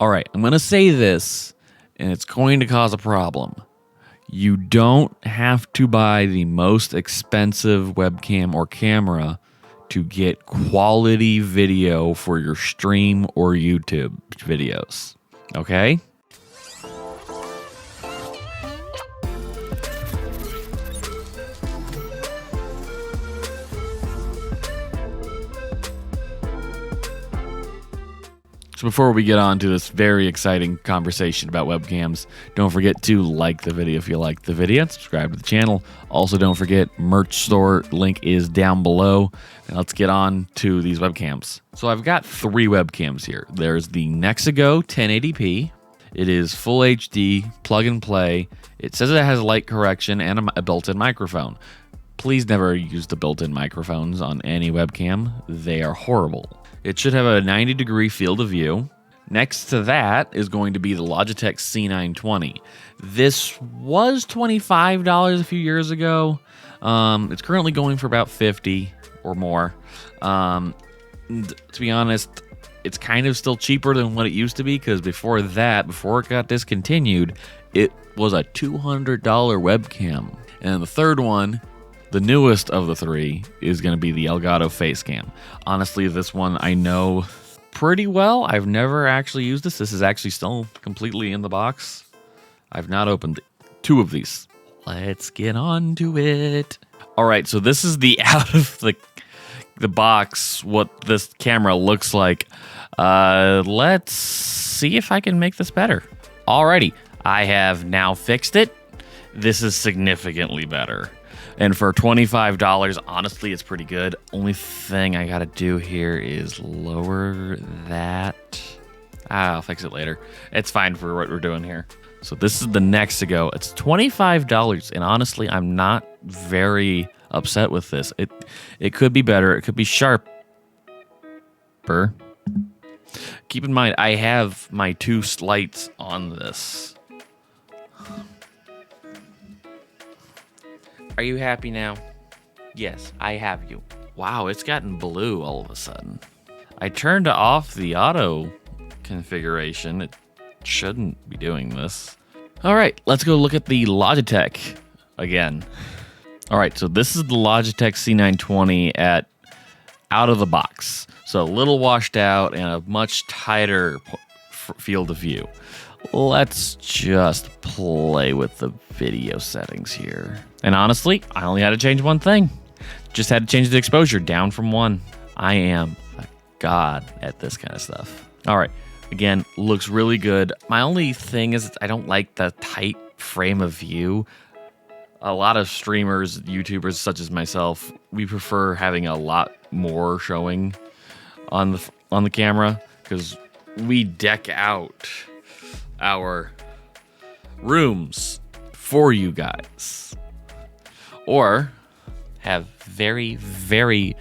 All right, I'm going to say this, and it's going to cause a problem. You don't have to buy the most expensive webcam or camera to get quality video for your stream or YouTube videos. Okay? So before we get on to this very exciting conversation about webcams, don't forget to like the video if you like the video and subscribe to the channel. Also, don't forget merch store link is down below. And let's get on to these webcams. So I've got 3 webcams here. There's the Nexigo 1080p. It is full HD, plug and play. It says it has light correction and a built-in microphone. Please never use the built-in microphones on any webcam. They are horrible. It should have a 90-degree field of view. Next to that is going to be the Logitech C920. This was $25 a few years ago. It's currently going for about $50 or more. To be honest, it's kind of still cheaper than what it used to be because before it got discontinued, it was a $200 webcam. And the third one, the newest of the 3, is going to be the Elgato Facecam. Honestly, this one I know pretty well. I've never actually used this. This is actually still completely in the box. I've not opened 2 of these. Let's get on to it. All right, so this is the out of the box, what this camera looks like. Let's see if I can make this better. Alrighty, I have now fixed it. This is significantly better. And for $25, honestly, it's pretty good. Only thing I gotta do here is lower that. I'll fix it later. It's fine for what we're doing here. So this is the Nexigo. It's $25, and honestly, I'm not very upset with this. It could be better. It could be sharper. Keep in mind, I have my 2 lights on this. Are you happy now? Yes, I have you. Wow, it's gotten blue all of a sudden. I turned off the auto configuration. It shouldn't be doing this. All right, let's go look at the Logitech again. All right, so this is the Logitech C920 out of the box. So a little washed out and a much tighter field of view. Let's just play with the video settings here. And honestly, I only had to change one thing. Just had to change the exposure down from 1. I am a god at this kind of stuff. All right, again, looks really good. My only thing is I don't like the tight frame of view. A lot of streamers, YouTubers such as myself, we prefer having a lot more showing on the camera because we deck out our rooms for you guys, or have very, very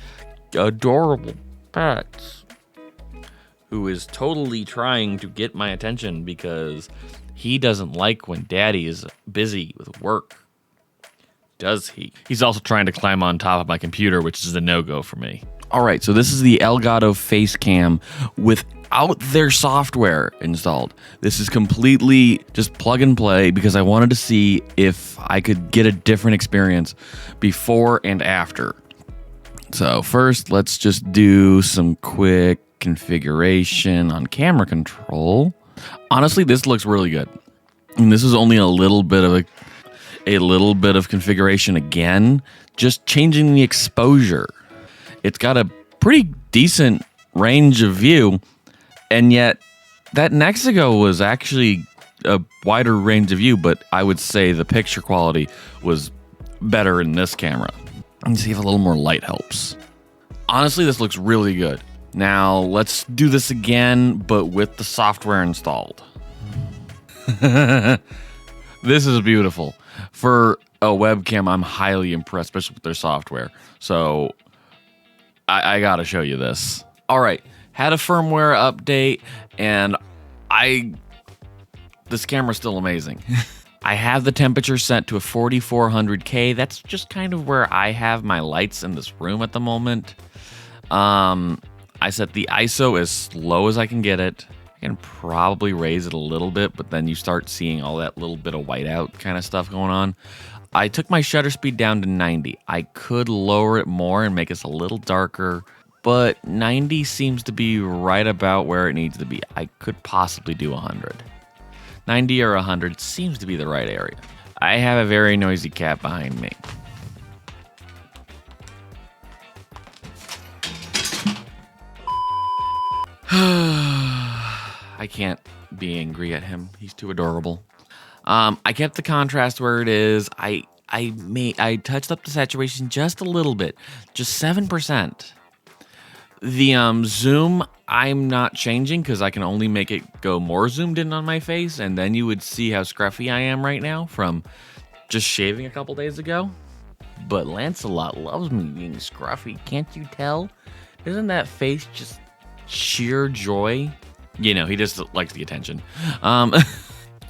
adorable pets who is totally trying to get my attention because he doesn't like when daddy is busy with work. Does he? He's also trying to climb on top of my computer, which is a no-go for me. All right, so this is the Elgato Facecam without their software installed. This is completely just plug and play because I wanted to see if I could get a different experience before and after. So first, let's just do some quick configuration on camera control. Honestly, this looks really good. And this is only a little bit of configuration again, just changing the exposure. It's got a pretty decent range of view, and yet that Nexigo was actually a wider range of view, but I would say the picture quality was better in this camera. Let me see if a little more light helps. Honestly, this looks really good. Now, let's do this again, but with the software installed. This is beautiful. For a webcam, I'm highly impressed, especially with their software. So I gotta show you this. All right, had a firmware update, and this camera's still amazing. I have the temperature set to a 4400K. That's just kind of where I have my lights in this room at the moment. I set the ISO as low as I can get it, I can probably raise it a little bit, but then you start seeing all that little bit of whiteout kind of stuff going on. I took my shutter speed down to 90. I could lower it more and make it a little darker, but 90 seems to be right about where it needs to be. I could possibly do 100. 90 or 100 seems to be the right area. I have a very noisy cat behind me. I can't be angry at him. He's too adorable. I kept the contrast where it is. I touched up the saturation just a little bit, just 7%. The zoom, I'm not changing because I can only make it go more zoomed in on my face, and then you would see how scruffy I am right now from just shaving a couple days ago. But Lancelot loves me being scruffy, can't you tell? Isn't that face just sheer joy? You know, he just likes the attention.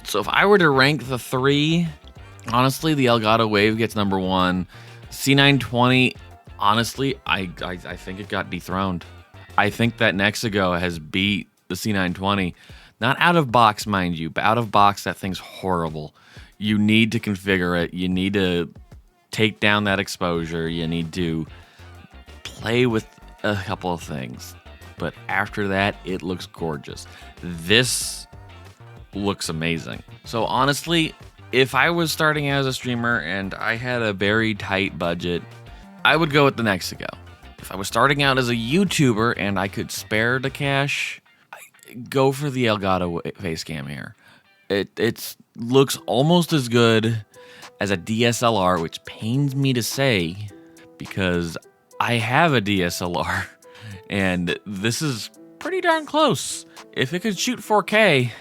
So if I were to rank the three, honestly, the Elgato Wave gets number one. C920, honestly, I think it got dethroned. I think that Nexigo has beat the C920. Not out of box, mind you, but out of box, that thing's horrible. You need to configure it. You need to take down that exposure. You need to play with a couple of things. But after that, it looks gorgeous. This looks amazing. So honestly, if I was starting as a streamer and I had a very tight budget, I would go with the Nexigo. If I was starting out as a YouTuber and I could spare the cash, I'd go for the Elgato Facecam here. It looks almost as good as a DSLR, which pains me to say because I have a DSLR and this is pretty darn close. If it could shoot 4K,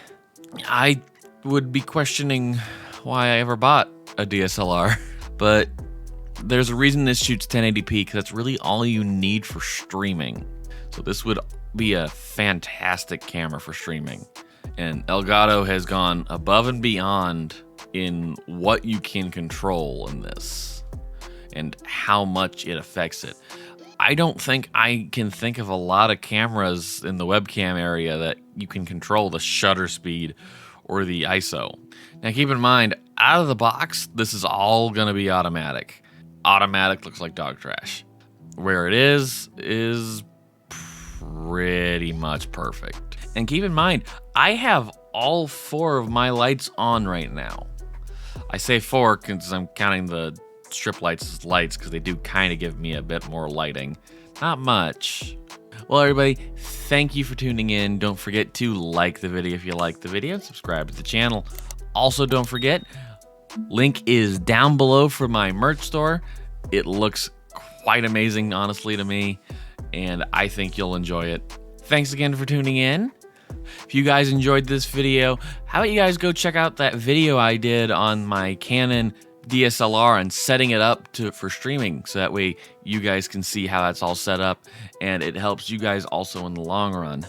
I would be questioning why I ever bought a DSLR, but there's a reason this shoots 1080p because that's really all you need for streaming. So this would be a fantastic camera for streaming. And Elgato has gone above and beyond in what you can control in this and how much it affects it. I don't think I can think of a lot of cameras in the webcam area that you can control the shutter speed or the ISO. Now keep in mind, out of the box, this is all gonna be automatic. Automatic looks like dog trash. Where it is pretty much perfect. And keep in mind, I have all 4 of my lights on right now. I say 4 because I'm counting the strip lights as lights because they do kind of give me a bit more lighting. Not much. Well, everybody, thank you for tuning in. Don't forget to like the video if you like the video and subscribe to the channel. Also, don't forget, link is down below for my merch store. It looks quite amazing, honestly, to me, and I think you'll enjoy it. Thanks again for tuning in. If you guys enjoyed this video, how about you guys go check out that video I did on my Canon DSLR and setting it up for streaming, so that way you guys can see how that's all set up and it helps you guys also in the long run.